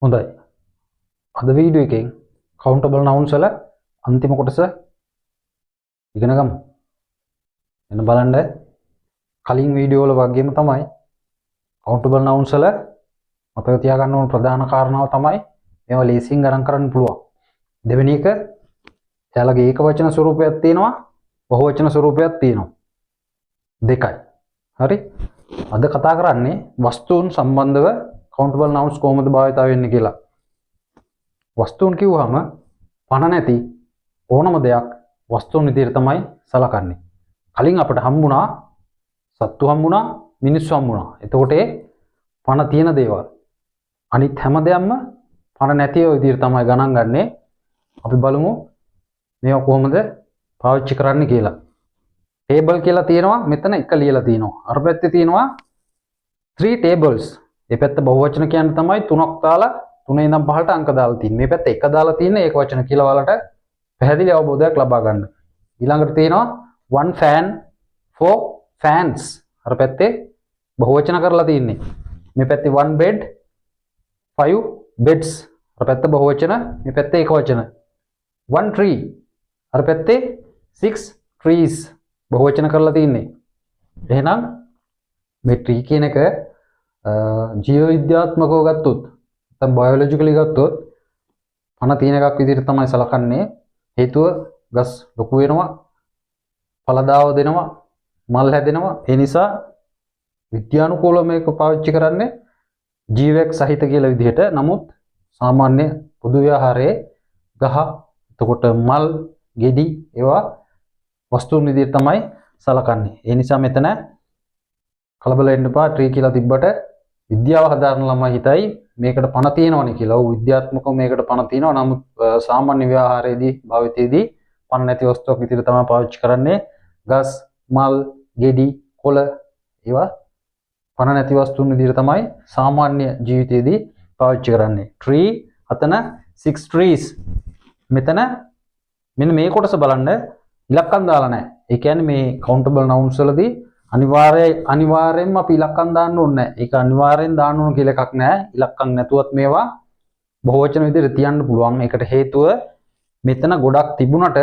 හොඳයි. අද වීඩියෝ එකෙන් countable nouns වල අන්තිම කොටස ඉගෙන ගමු. එන්න බලන්න කලින් වීඩියෝ වල වගේම තමයි countable nouns වල මතක තියාගන්න ඕන ප්‍රධාන කාරණාව තමයි මේවා ලේසියෙන් ගණන් කරන්න පුළුවන්. දෙවෙනි එක එයාලගේ ඒක වචන ස්වරූපයක් තියෙනවා, බහු වචන ස්වරූපයක් තියෙනවා. දෙකයි. හරි? අද කතා කරන්නේ වස්තුන් සම්බන්ධව countable nouns කොහොමද භාවිත වෙන්නේ කියලා. වස්තුන් කිව්වම පණ නැති ඕනම දෙයක් වස්තුන් විදිහට තමයි සලකන්නේ. කලින් අපිට හම්බුණා සත්තු හම්බුණා, මිනිස්සු හම්බුණා. එතකොට ඒ පණ තියෙන දේවල්. අනිත් හැම දෙයක්ම පණ නැති ඒ විදිහට තමයි ගණන් ගන්නෙ. අපි බලමු මේවා කොහොමද පාවිච්චි කරන්න කියලා. ටේබල් කියලා තියෙනවා, මෙතන එක ලියලා තියෙනවා. අර පැත්තේ තියෙනවා 3 tables. මේ පැත්ත බහුවචන කියන්නේ තමයි 3ක් දාලා 3 ඉඳන් 5ට අංක දාලා තියෙන්නේ. මේ පැත්තේ එක දාලා තියෙන්නේ ඒක වචන කියලා වලට පැහැදිලි අවබෝධයක් ලබා ගන්න. ඊළඟට තියෙනවා 1 fan for fans. අර පැත්තේ බහුවචන කරලා තියෙන්නේ. මේ පැත්තේ 1 bed 5 beds. අර පැත්ත බහුවචන, මේ පැත්තේ ඒක වචන. 1 tree. අර පැත්තේ 6 trees. බහුවචන කරලා තියෙන්නේ. එහෙනම් මේ tree කියන එක ජීව විද්‍යාත්මකව ගත්තොත් නැත්නම් බයොලොජිකලි ගත්තොත් පණ තියෙන එකක් විදිහට තමයි සලකන්නේ. හේතුව ගස් ලොකු වෙනවා, ඵලදාව දෙනවා, මල් හැදෙනවා. ඒ නිසා විද්‍යානුකූලව මේක පාවිච්චි කරන්නේ ජීවයක් සහිත කියලා විදිහට. නමුත් සාමාන්‍ය පොදු ව්‍යවහාරයේ ගහ, එතකොට මල්, ගෙඩි ඒවා වස්තුන් විදිහට තමයි සලකන්නේ. ඒ නිසා මෙතන කලබල වෙන්න එපා. ට්‍රී කියලා තිබ්බට විද්‍යාව හදාරන ළමයි හිතයි මේකට පණ තියෙනවනේ කියලා. ඔව් විද්‍යාත්මකව මේකට පණ තියෙනවා. නමුත් සාමාන්‍ය ව්‍යවහාරයේදී භාවිතයේදී පණ නැති වස්තුවක් විදිහට තමයි පාවිච්චි කරන්නේ. ගස්, මල්, ගෙඩි, කොළ ඒවා පණ නැති වස්තුන් විදිහට තමයි සාමාන්‍ය ජීවිතයේදී පාවිච්චි කරන්නේ. tree අතන 6 trees. මෙතන මෙන්න මේ කොටස බලන්න ඉලක්කම් දාලා නැහැ. ඒ කියන්නේ මේ countable nouns වලදී අනිවාර්යෙන්ම අපි ඉලක්කම් දාන්න ඕනේ නැහැ. ඒක අනිවාර්යෙන් දාන්න ඕන කියලා එකක් නැහැ. ඉලක්කම් නැතුවත් මේවා බහුවචන විදිහට තියන්න පුළුවන්. ඒකට හේතුව මෙතන ගොඩක් තිබුණට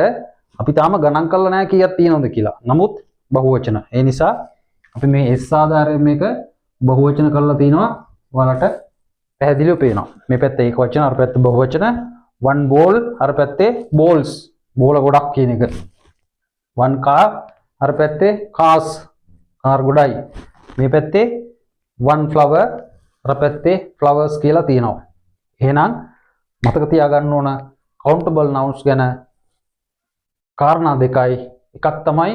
අපි තාම ගණන් කරලා නැහැ කීයක් තියෙනවද කියලා. නමුත් බහුවචන. ඒ නිසා අපි මේ S ආධාරයෙන් මේක බහුවචන කරලා තිනවා. ඔයාලට පැහැදිලිව පේනවා. මේ පැත්තේ ඒක වචන, අර පැත්තේ බහුවචන. 1 ball, අර පැත්තේ balls. බෝල ගොඩක් කියන එක. 1 car, අර පැත්තේ cars. කාර් ගොඩයි. මේ පැත්තේ 1 flower, අර පැත්තේ flowers කියලා තියෙනවා. එහෙනම් මතක තියාගන්න ඕන countable nouns ගැන කාරණා දෙකයි. එකක් තමයි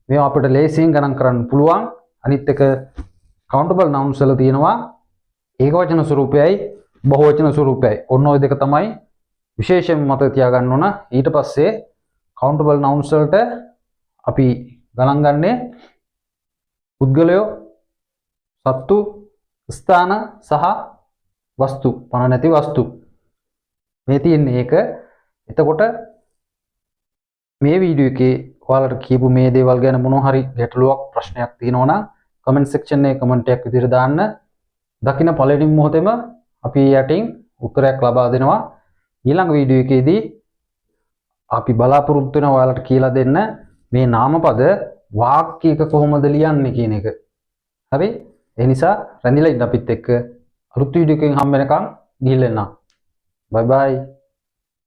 මේවා අපිට ලේසියෙන් ගණන් කරන්න පුළුවන්. අනිත් එක countable nouns වල තියෙනවා ඒකවචන ස්වරූපයයි බහුවචන ස්වරූපයයි. ඔන්න ඔය දෙක තමයි විශේෂයෙන් මතක තියාගන්න ඕන. ඊට පස්සේ countable nouns වලට අපි ගණන් ගන්නේ පුද්ගලයෝ, සත්තු, ස්ථාන සහ වස්තු. පණ නැති වස්තු. මේ තියෙන්නේ ඒක. එතකොට මේ වීඩියෝ එකේ ඔයාලට කියපු මේ දේවල් ගැන මොනවා හරි ගැටලුවක්, ප්‍රශ්නයක් තියෙනවා නම් කමෙන්ට් සෙක්ෂන් එකේ කමෙන්ට් එකක් විදිහට දාන්න. දකින්න පළවෙනි මොහොතේම අපි යටින් උත්තරයක් ලබා දෙනවා. ඊළඟ වීඩියෝ එකේදී අපි බලාපොරොත්තු වෙනවා ඔයාලට කියලා දෙන්න මේ නාමපද වාක්‍යයක කොහොමද ලියන්නේ කියන එක. හරි? ඒ නිසා රැඳිලා ඉන්න අපිත් එක්ක අලුත් වීඩියෝ එකකින් හම්බ වෙනකම් ගිහින් එන්න. බයි බයි.